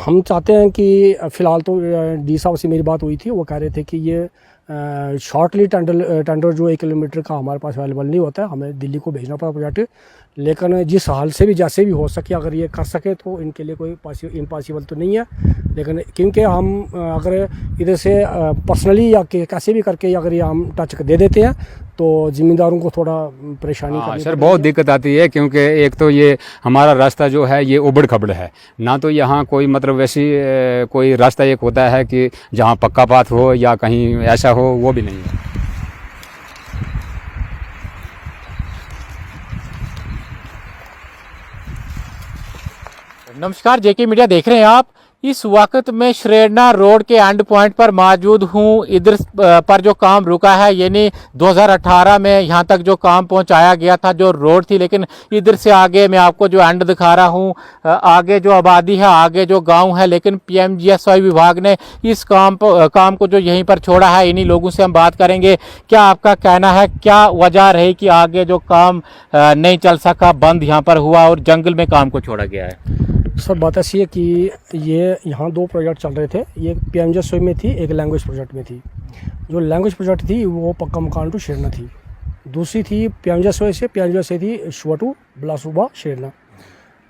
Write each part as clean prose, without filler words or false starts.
हम चाहते हैं कि फ़िलहाल तो डी साहब से मेरी बात हुई थी, वो कह रहे थे कि ये शॉर्टली टेंडर जो 1 किलोमीटर का हमारे पास अवेलेबल नहीं होता है, हमें दिल्ली को भेजना पड़ा प्रोजेक्ट। लेकिन जिस हाल से भी जैसे भी हो सके अगर ये कर सके तो इनके लिए कोई इम्पॉसिबल तो नहीं है। लेकिन क्योंकि हम अगर इधर से पर्सनली या कैसे भी करके अगर ये हम टच दे देते हैं तो ज़िम्मेदारों को थोड़ा परेशानी करनी सर बहुत दिक्कत आती है, क्योंकि एक तो ये हमारा रास्ता जो है ये उबड़ खबड़ है ना, तो यहाँ कोई मतलब वैसी कोई रास्ता एक होता है कि जहाँ पक्का पाथ हो या कहीं ऐसा हो, वो भी नहीं है। नमस्कार, जेके मीडिया देख रहे हैं आप। इस वक्त मैं श्रेरणा रोड के एंड पॉइंट पर मौजूद हूं। इधर पर जो काम रुका है, यानी 2018 में यहां तक जो काम पहुंचाया गया था, जो रोड थी, लेकिन इधर से आगे मैं आपको जो एंड दिखा रहा हूं, आगे जो आबादी है, आगे जो गांव है, लेकिन पीएमजीएसवाई विभाग ने इस काम को जो यहीं पर छोड़ा है। इन्हीं लोगों से हम बात करेंगे। क्या आपका कहना है, क्या वजह रही कि आगे जो काम नहीं चल सका, बंद यहाँ पर हुआ और जंगल में काम को छोड़ा गया है? सर बात ऐसी है कि ये यहाँ 2 प्रोजेक्ट चल रहे थे। ये पीएमजीएसवाई में थी, एक लैंग्वेज प्रोजेक्ट में थी। जो लैंग्वेज प्रोजेक्ट थी वो पक्का मकान टू शेरना थी। दूसरी थी पीएमजीएसवाई से थी शुआ टू बिलासुबा शेरना।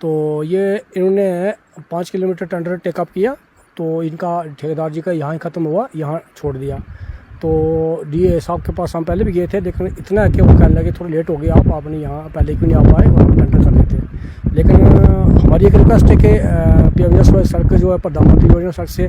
तो ये इन्होंने 5 किलोमीटर टेंडर टेकअप किया, तो इनका ठेकेदार जी का यहाँ ही ख़त्म हुआ, यहाँ छोड़ दिया। तो डीए साहब के पास हम पहले भी गए थे, लेकिन इतना है कि वो कहने लगे थोड़ा लेट हो गया, आपने यहाँ पहले क्यों नहीं आ पाए और हम टेंडर कर लेते। लेकिन हमारी एक रिक्वेस्ट है कि पीएमजीएसवाई सड़क जो है प्रधानमंत्री योजना सड़क से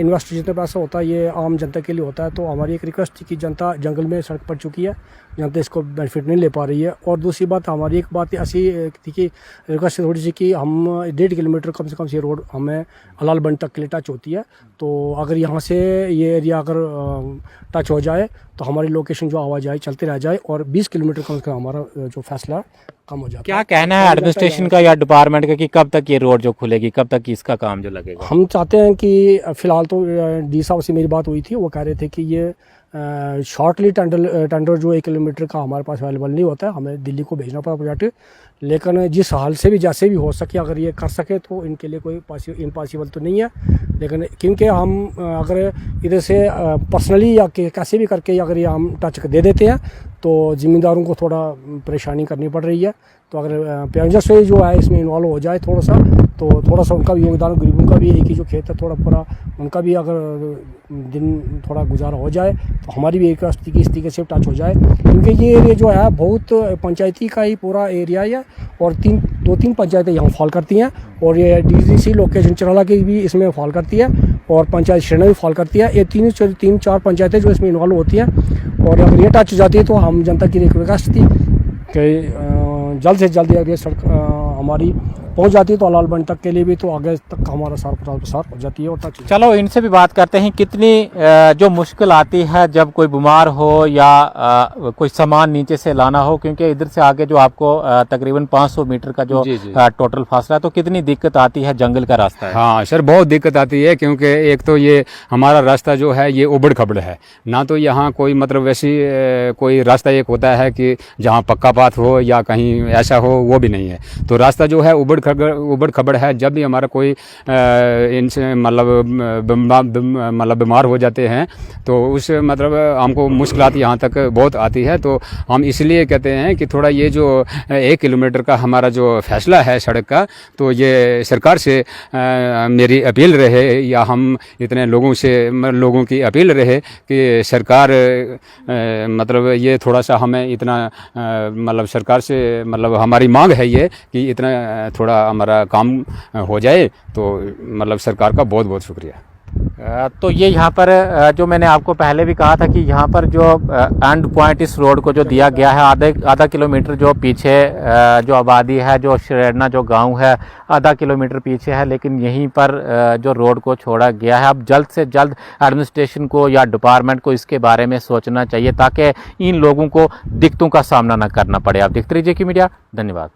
इन्वेस्ट जितना पैसा होता है ये आम जनता के लिए होता है। तो हमारी एक रिक्वेस्ट थी कि जनता जंगल में सड़क पड़ चुकी है, जनता इसको बेनिफिट नहीं ले पा रही है। और दूसरी बात हमारी एक बात ऐसी थी कि रिक्वेस्ट थोड़ी सी कि हम 1.5 किलोमीटर कम से कम से रोड हमें अलालबंड तक के लिए टच होती है। तो अगर यहाँ से ये एरिया अगर टच हो जाए तो हमारी लोकेशन जो आवाजाही चलती रह जाए और 20 किलोमीटर कम से कम हमारा जो फैसला कम हो जाए। क्या कहना है एडमिनिस्ट्रेशन का या डिपार्टमेंट का कि कब तक ये रोड जो खुलेगी, कब तक इसका काम जो लगेगा? हम चाहते हैं कि फ़िलहाल तो डी साहब से मेरी बात हुई थी, वो कह रहे थे कि ये शॉर्टली टेंडर जो 1 किलोमीटर का हमारे पास अवेलेबल नहीं होता है, हमें दिल्ली को भेजना पड़ा प्रोजेक्ट। लेकिन जिस हाल से भी जैसे भी हो सके अगर ये कर सके तो इनके लिए कोई इम्पॉसिबल तो नहीं है। लेकिन क्योंकि हम अगर इधर से पर्सनली या कैसे भी करके अगर ये हम टच दे देते हैं तो ज़िम्मेदारों को थोड़ा परेशानी करनी पड़ रही है। तो अगर पीएमजीएसवाई जो है इसमें इन्वॉल्व हो जाए थोड़ा सा, तो थोड़ा सा उनका भी योगदान, गरीबों का भी, एक ही जो खेत है थोड़ा पूरा उनका भी अगर दिन थोड़ा गुजारा हो जाए तो हमारी भी एक थी कि इस तरीके से टच हो जाए। क्योंकि ये एरिया जो है बहुत पंचायती का ही पूरा एरिया है और 2-3 पंचायतें यहाँ फॉल करती हैं और ये डीडीसी लोकेशन चरला की भी इसमें फॉल करती है और पंचायत शेरना भी फॉल करती है। ये 3-4 पंचायतें जो इसमें इन्वॉल्व होती हैं। और अगर ये टच हो जाती है तो हम जनता की रिक्वेस्ट थी कि जल्द से जल्द अगर ये सड़क हमारी पहुंच जाती है तो अलालबंड तक के लिए भी, तो आगे तक हमारा प्रसार हो जाती है। और टच चलो इनसे भी बात करते हैं। कितनी जो मुश्किल आती है जब कोई बीमार हो या कोई सामान नीचे से लाना हो, क्योंकि इधर से आगे जो आपको तकरीबन 500 मीटर का जो टोटल फासला है, तो कितनी दिक्कत आती है? जंगल का रास्ता है। हाँ सर बहुत दिक्कत आती है, क्योंकि एक तो ये हमारा रास्ता जो है ये उबड़ खबड़ है ना, तो यहाँ कोई मतलब वैसी कोई रास्ता एक होता है कि जहाँ पक्का पाथ हो या कहीं ऐसा हो, वो भी नहीं है। तो रास्ता जो है उबड़ खबड़ है। जब भी हमारा कोई इनसे मतलब बीमार हो जाते हैं तो उस मतलब हमको मुश्किलात यहाँ तक बहुत आती है। तो हम इसलिए कहते हैं कि थोड़ा ये जो 1 किलोमीटर का हमारा जो फैसला है सड़क का, तो ये सरकार से मेरी अपील रहे या हम इतने लोगों की अपील रहे कि सरकार मतलब ये थोड़ा सा हमें इतना मतलब सरकार से मतलब हमारी मांग है ये कि इतना थोड़ा हमारा काम हो जाए। तो मतलब सरकार का बहुत बहुत शुक्रिया। तो ये यहाँ पर जो मैंने आपको पहले भी कहा था कि यहाँ पर जो एंड पॉइंट इस रोड को जो दिया गया है, आधा किलोमीटर जो पीछे जो आबादी है, जो शेरना जो गांव है, आधा किलोमीटर पीछे है, लेकिन यहीं पर जो रोड को छोड़ा गया है। अब जल्द से जल्द एडमिनिस्ट्रेशन को या डिपार्टमेंट को इसके बारे में सोचना चाहिए ताकि इन लोगों को दिक्कतों का सामना न करना पड़े। आप देखते रहिए जेके मीडिया। धन्यवाद।